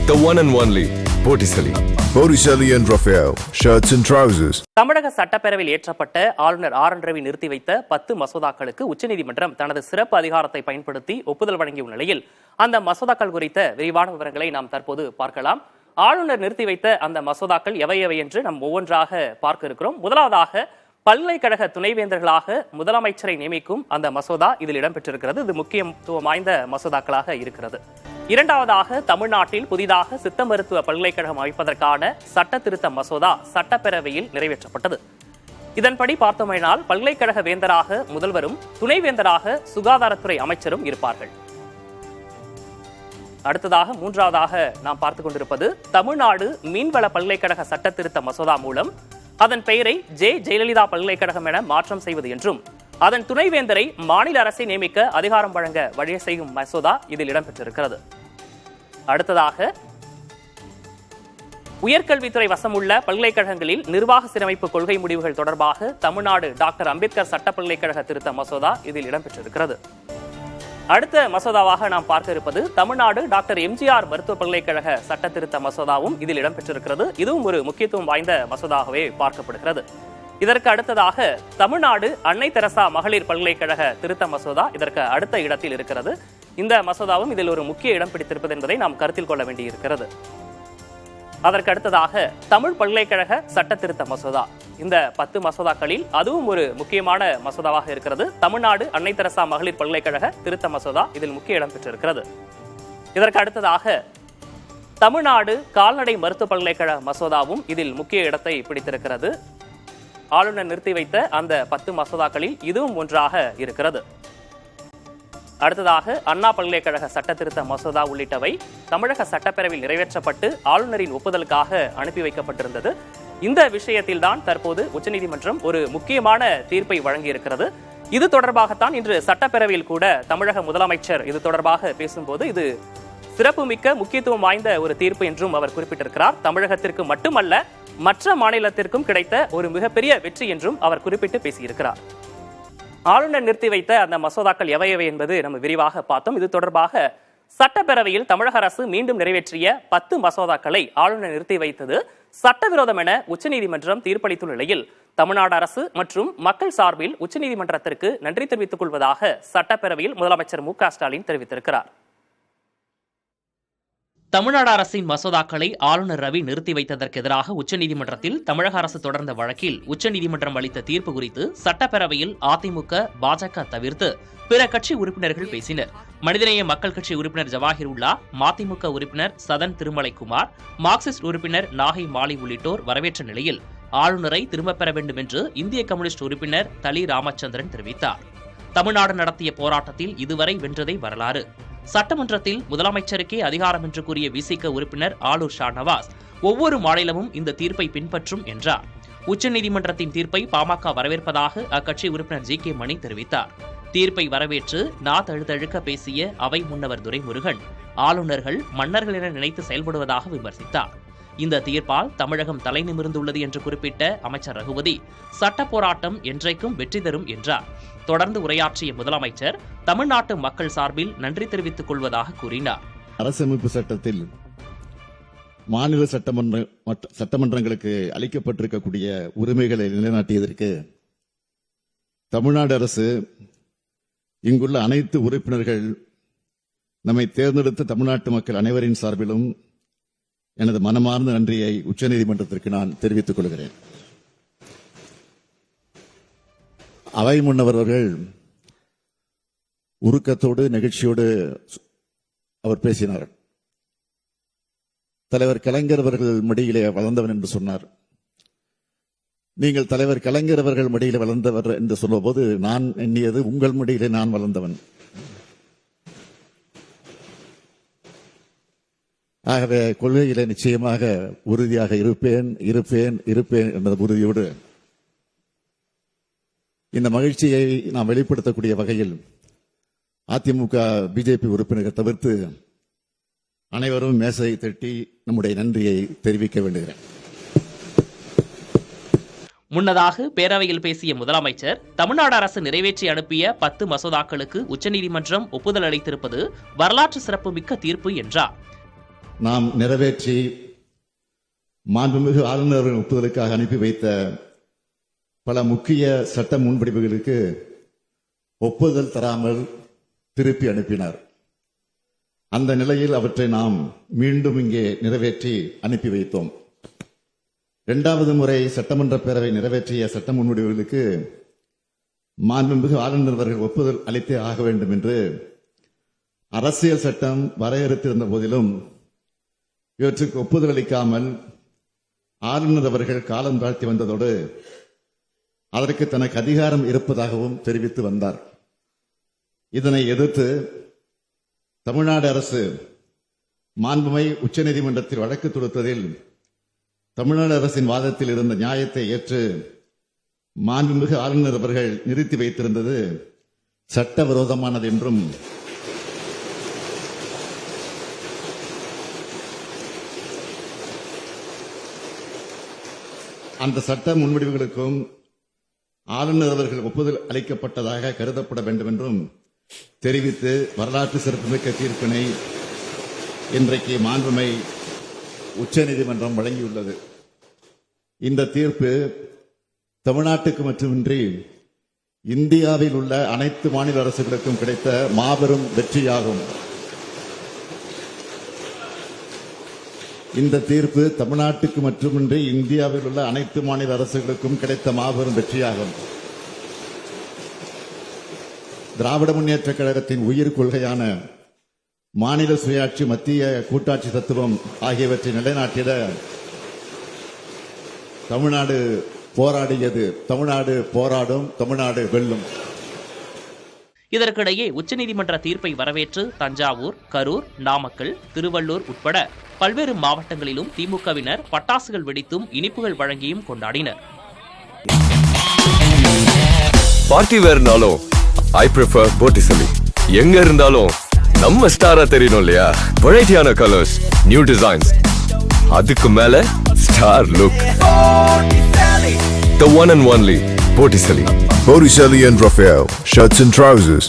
The one and only Botticelli. Botticelli and Raphael, shirts and trousers. தமிழக சட்டப்பேரவையில் ஏற்றப்பட்ட ஆளுநர் ஆர்.என். ரவி நிறுத்தி வைத்த 10 மசோதாக்களுக்கு உச்சநீதிமன்றம் தனது சிறப்பு அதிகாரத்தை பயன்படுத்தி ஒப்புதல் வழங்கியுள்ள நிலையில் அந்த மசோதாக்கள் குறித்த விரிவான விவரங்களை நாம் தற்போது பார்க்கலாம். ஆளுநர் நிறுத்தி வைத்த அந்த மசோதாக்கள் எவை என்று நாம் ஒவ்வொன்றாக பார்க்க இருக்கிறோம். முதலாவதாக பல்கலைக்கழக துணைவேந்தர்களாக முதலமைச்சரை நியமிக்கும் அந்த மசோதா இதில் இடம்பெற்றிருக்கிறது. இது முக்கியத்துவம் வாய்ந்த மசோதாக்களாக இருக்கிறது. இரண்டாவதாக தமிழ்நாட்டில் புதிதாக சித்த மருத்துவ பல்கலைக்கழகம் அமைப்பதற்கான சட்ட திருத்த மசோதா சட்டப்பேரவையில் நிறைவேற்றப்பட்டது. இதன்படி பார்த்தோமேனால் பல்கலைக்கழக வேந்தராக முதல்வரும் துணைவேந்தராக சுகாதாரத்துறை அமைச்சரும் இருப்பார்கள். அடுத்ததாக மூன்றாவதாக நாம் பார்த்துக் கொண்டிருப்பது தமிழ்நாடு மீன்வள பல்கலைக்கழக சட்ட திருத்த மசோதா மூலம் அதன் பெயரை ஜெயலலிதா பல்கலைக்கழகம் என மாற்றம் செய்வது என்றும் அதன் துணைவேந்தரை மாநில அரசை நியமிக்க அதிகாரம் வழங்க வழி செய்யும் மசோதா இதில் இடம்பெற்றிருக்கிறது. அடுத்ததாக உயர்கல்வித்துறை வசம் உள்ள பல்கலைக்கழகங்களில் நிர்வாக சீரமைப்பு கொள்கை முடிவுகள் தொடர்பாக தமிழ்நாடு டாக்டர் அம்பேத்கர் சட்ட பல்கலைக்கழக திருத்த மசோதா இதில் இடம்பெற்றிருக்கிறது. அடுத்த மசோதாவாக நாம் பார்க்க இருப்பது தமிழ்நாடு டாக்டர் எம்ஜிஆர் மருத்துவ பல்கலைக்கழக சட்ட திருத்த மசோதாவும் இதில் இடம்பெற்றிருக்கிறது. இதுவும் ஒரு முக்கியத்துவம் வாய்ந்த மசோதாகவே பார்க்கப்படுகிறது. இதற்கு அடுத்ததாக தமிழ்நாடு அன்னை தெரசா மகளிர் பல்கலைக்கழக திருத்த மசோதா இதற்கு அடுத்த இடத்தில் இருக்கிறது. இந்த மசோதாவும் இதில் ஒரு முக்கிய இடம் பிடித்திருப்பது என்பதை நாம் கருத்தில் கொள்ள வேண்டியிருக்கிறது. அதற்கு அடுத்ததாக தமிழ் பல்கலைக்கழக சட்ட திருத்த மசோதா, இந்த 10 மசோதாக்களில் அதுவும் ஒரு முக்கியமான மசோதாவாக இருக்கிறது. தமிழ்நாடு அன்னை தெரசா மகளிர் பல்கலைக்கழக திருத்த மசோதா இதில் முக்கிய இடம் பெற்றிருக்கிறது. இதற்கு அடுத்ததாக தமிழ்நாடு கால்நடை மருத்துவ பல்கலைக்கழக மசோதாவும் இதில் முக்கிய இடத்தை பிடித்திருக்கிறது. ஆளுநர் நிறுத்தி வைத்த அந்த 10 மசோதாக்களில் இதுவும் ஒன்றாக இருக்கிறது. அடுத்ததாக அண்ணா பல்கலைக்கழக சட்ட திருத்த மசோதா உள்ளிட்டவை தமிழக சட்டப்பேரவையில் நிறைவேற்றப்பட்டு ஆளுநரின் ஒப்புதலுக்காக அனுப்பி வைக்கப்பட்டிருந்தது. இந்த விஷயத்தில் தான் தற்போது உச்சநீதிமன்றம் ஒரு முக்கியமான தீர்ப்பை வழங்கியிருக்கிறது. இது தொடர்பாகத்தான் இன்று சட்டப்பேரவையில் கூட தமிழக முதலமைச்சர் இது தொடர்பாக பேசும்போது இது சிறப்புமிக்க முக்கியத்துவம் வாய்ந்த ஒரு தீர்ப்பு என்றும் அவர் குறிப்பிட்டிருக்கிறார். தமிழகத்திற்கு மட்டுமல்ல மற்ற மாநிலத்திற்கும் கிடைத்த ஒரு மிகப்பெரிய வெற்றி என்றும் அவர் குறிப்பிட்டு பேசியிருக்கிறார். ஆளுநர் நிறுத்தி வைத்த அந்த மசோதாக்கள் எவை என்பது நம்ம விரிவாக பார்த்தோம். இது தொடர்பாக சட்டப்பேரவையில் தமிழக அரசு மீண்டும் நிறைவேற்றிய 10 மசோதாக்களை ஆளுநர் நிறுத்தி வைத்தது சட்டவிரோதம் என உச்சநீதிமன்றம் தீர்ப்பளித்துள்ள நிலையில் தமிழ்நாடு அரசு மற்றும் மக்கள் சார்பில் உச்சநீதிமன்றத்திற்கு நன்றி தெரிவித்துக் கொள்வதாக சட்டப்பேரவையில் முதலமைச்சர் மு.க.ஸ்டாலின் தெரிவித்திருக்கிறார். தமிழ்நாடு அரசின் மசோதாக்களை ஆளுநர் ரவி நிறுத்தி வைத்ததற்கு எதிராக உச்சநீதிமன்றத்தில் தமிழக அரசு தொடர்ந்த வழக்கில் உச்சநீதிமன்றம் அளித்த தீர்ப்பு குறித்து சட்டப்பேரவையில் அதிமுக, பாஜக தவிர்த்து பிற கட்சி உறுப்பினர்கள் பேசினர். மனிதநேய மக்கள் கட்சி உறுப்பினர் ஜவாஹிருல்லா, மதிமுக உறுப்பினர் சதன் திருமலைக்குமார், மார்க்சிஸ்ட் உறுப்பினர் நாகை மாலி உள்ளிட்டோர் வரவேற்ற நிலையில் ஆளுநரை திரும்பப் பெற வேண்டும் என்று இந்திய கம்யூனிஸ்ட் உறுப்பினர் தளி ராமச்சந்திரன் தெரிவித்தார். தமிழ்நாடு நடத்திய போராட்டத்தில் இதுவரை வென்றதை வரலாறு. சட்டமன்றத்தில் முதலமைச்சருக்கே அதிகாரம் என்று கூறிய விசிக உறுப்பினர் ஆலூர் ஷா நவாஸ் ஒவ்வொரு மாநிலமும் இந்த தீர்ப்பை பின்பற்றும் என்றார். உச்சநீதிமன்றத்தின் தீர்ப்பை பாமக வரவேற்பதாக அக்கட்சி உறுப்பினர் ஜி.கே. மணி தெரிவித்தார். தீர்ப்பை வரவேற்று தழுதழுக்க பேசிய அவை முன்னவர் துரைமுருகன் ஆளுநர்கள் மன்னர்கள் என நினைத்து செயல்படுவதாக விமர்சித்தார். இந்த தீர்ப்பால் தமிழகம் தலை நிமிர்ந்துள்ளது என்று குறிப்பிட்ட அமைச்சர் ரகுபதி சட்ட போராட்டம் என்றைக்கும் வெற்றி தரும் என்றார். தொடர்ந்து உரையாற்றிய முதலமைச்சர் தமிழ்நாட்டு மக்கள் சார்பில் நன்றி தெரிவித்துக் கொள்வதாக கூறினார். அரசமைப்பு சட்டத்தில் மாநில சட்டமன்றங்களுக்கு அளிக்கப்பட்டிருக்கக்கூடிய உரிமைகளை நிலைநாட்டியதற்கு தமிழ்நாடு அரசு இங்குள்ள அனைத்து உறுப்பினர்கள் நம்மை தேர்ந்தெடுத்த தமிழ்நாட்டு மக்கள் அனைவரின் சார்பிலும் எனது மனமார்ந்த நன்றியை உச்சநீதிமன்றத்திற்கு நான் தெரிவித்துக் கொள்கிறேன். அவை முன்னவர்கள் உருக்கத்தோடு நெகிழ்ச்சியோடு அவர் பேசினார். தலைவர் கலைஞர் அவர்கள் மடியிலே வளர்ந்தவன் என்று சொன்னார். நீங்கள் தலைவர் கலைஞர் அவர்கள் மடியிலே வளர்ந்தவர் என்று சொல்லும்போது நான் எண்ணியது உங்கள் மடியிலே நான் வளர்ந்தவன். ஆகவே கொள்கையிலே நிச்சயமாக உறுதியாக இருப்பேன் என்ற உறுதியோடு இந்த மகிழ்ச்சியை நாம் வெளிப்படுத்தக்கூடிய வகையில் அதிமுக, பிஜேபி உறுப்பினர்கள் தவிர்த்து அனைவரும் மேசையை தட்டி நம்முடைய நன்றியை தெரிவிக்க வேண்டுகிறேன். முன்னதாக பேரவையில் பேசிய முதலமைச்சர் தமிழ்நாடு அரசு நிறைவேற்றி அனுப்பிய 10 மசோதாக்களுக்கு உச்சநீதிமன்றம் ஒப்புதல் அளித்திருப்பது வரலாற்று சிறப்புமிக்க தீர்ப்பு என்றார். நாம் நிறைவேற்றி மாண்புமிகு ஆளுநரின் ஒப்புதலுக்காக அனுப்பி வைத்த பல முக்கிய சட்ட முன்வடிவுகளுக்கு ஒப்புதல் தராமல் திருப்பி அனுப்பினார். அந்த நிலையில் அவற்றை நாம் மீண்டும் இங்கே நிறைவேற்றி அனுப்பி வைத்தோம். 2வது முறை சட்டமன்ற பேரவை நிறைவேற்றிய சட்ட முன்வடிவுகளுக்கு மாண்புமிகு ஆளுநர் அவர்கள் ஒப்புதல் அளித்தே ஆக வேண்டும் என்று அரசியல் சட்டம் வரையறுத்திருந்த போதிலும் இவற்றுக்கு ஒப்புதல் அளிக்காமல் ஆளுநர் அவர்கள் காலம் தாழ்த்தி வந்ததோடு அதற்கு தனக்கு அதிகாரம் இருப்பதாகவும் தெரிவித்து வந்தார். இதனை எதிர்த்து தமிழ்நாடு அரசு மாண்புமை உச்சநீதிமன்றத்தில் வழக்கு தொடுத்ததில் தமிழ்நாடு அரசின் வாதத்தில் இருந்த நியாயத்தை ஏற்று மாண்புமிகு ஆளுநர் அவர்கள் நிறுத்தி வைத்திருந்தது சட்டவிரோதமானது என்றும் அந்த சட்ட முன்வடிவுகளுக்கும் ஆளுநர் அவர்கள் ஒப்புதல் அளிக்கப்பட்டதாக கருதப்பட வேண்டும் என்றும் தெரிவித்து வரலாற்று சிறப்புமிக்க தீர்ப்பினை இன்றைக்கு மாண்புமை உச்சநீதிமன்றம் வழங்கியுள்ளது. இந்த தீர்ப்பு தமிழ்நாட்டுக்கு மட்டுமின்றி இந்தியாவில் உள்ள அனைத்து மாநில அரசுகளுக்கும் கிடைத்த மாபெரும் வெற்றியாகும். இந்த தீர்ப்பு தமிழ்நாட்டுக்கு மட்டுமின்றி இந்தியாவில் உள்ள அனைத்து மாநில அரசுகளுக்கும் கிடைத்த மாபெரும் வெற்றியாகும். திராவிட முன்னேற்ற கழகத்தின் உயிர் கொள்கையான மாநில சுயாட்சி, மத்திய கூட்டாட்சி தத்துவம் ஆகியவற்றை நிலைநாட்டிட தமிழ்நாடு போராடியது. தமிழ்நாடு போராடும், தமிழ்நாடு வெல்லும். இதற்கிடையே உச்சநீதிமன்ற தீர்ப்பை வரவேற்று தஞ்சாவூர், கரூர், நாமக்கல், திருவள்ளூர் உட்பட பல்வேறு மாவட்டங்களிலும் திமுகவினர் பட்டாசுகள் வெடித்தும் இனிப்புகள் வழங்கியும் கொண்டாடினர். பார்ட்டி வேர்னாலும் ஐ ப்ரிஃபர் போட்டிசலி. எங்க இருந்தாலும் நம்ம ஸ்டாரா தெரியணும் இல்லையா? வெரைட்டியான கலர்ஸ், நியூ டிசைன்ஸ், அதுக்கு மேல star look. The one and only Botticelli. Botticelli and Raphael, shirts and trousers.